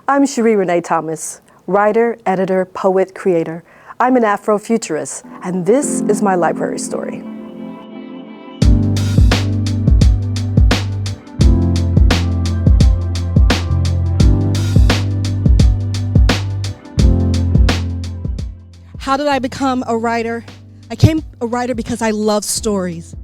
I'm Sheree Renee-Thomas, writer, editor, poet, creator. I'm an Afrofuturist, and this is my library story. How did I become a writer? I became a writer because I love stories.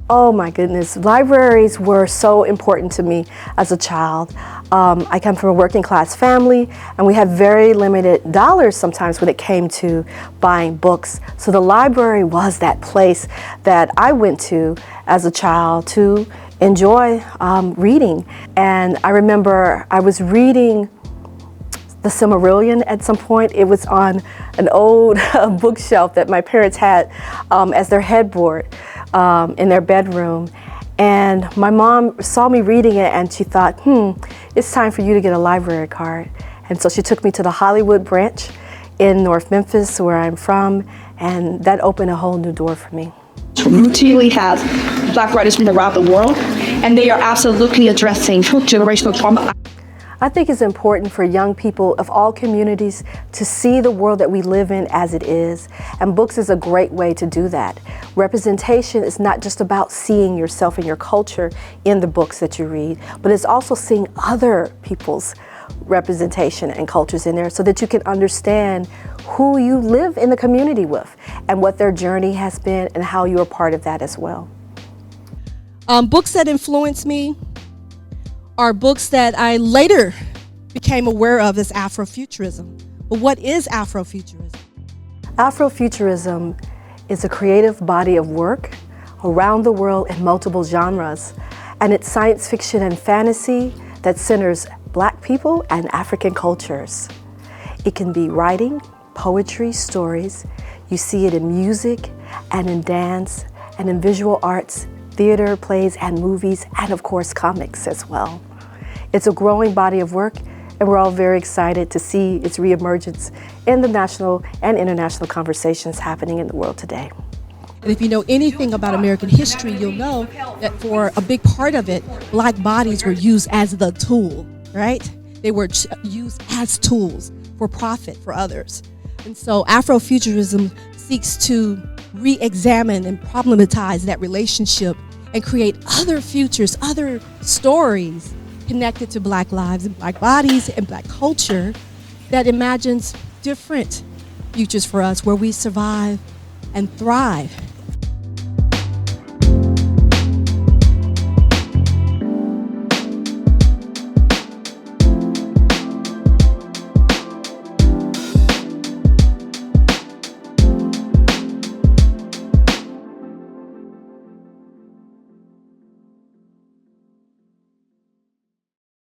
Oh my goodness, libraries were so important to me as a child. I come from a working class family, and we had very limited dollars sometimes when it came to buying books. So the library was that place that I went to as a child to enjoy reading. And I remember I was reading The Silmarillion at some point. It was on an old bookshelf that my parents had as their headboard in their bedroom. And my mom saw me reading it and she thought, it's time for you to get a library card. And so she took me to the Hollywood branch in North Memphis, where I'm from, and that opened a whole new door for me. Routinely has Black writers from around the world, and they are absolutely addressing generational trauma. I think it's important for young people of all communities to see the world that we live in as it is, and books is a great way to do that. Representation is not just about seeing yourself and your culture in the books that you read, but it's also seeing other people's representation and cultures in there so that you can understand who you live in the community with and what their journey has been and how you're part of that as well. Books that influenced me are books that I later became aware of as Afrofuturism. But what is Afrofuturism? Afrofuturism is a creative body of work around the world in multiple genres, and it's science fiction and fantasy that centers Black people and African cultures. It can be writing, poetry, stories. You see it in music and in dance and in visual arts, theater, plays, and movies, and of course comics as well. It's a growing body of work, and we're all very excited to see its reemergence in the national and international conversations happening in the world today. And if you know anything about American history, you'll know that for a big part of it, Black bodies were used as the tool, right? They were used as tools for profit for others. And so Afrofuturism seeks to re-examine and problematize that relationship and create other futures, other stories connected to Black lives and Black bodies and Black culture that imagines different futures for us where we survive and thrive.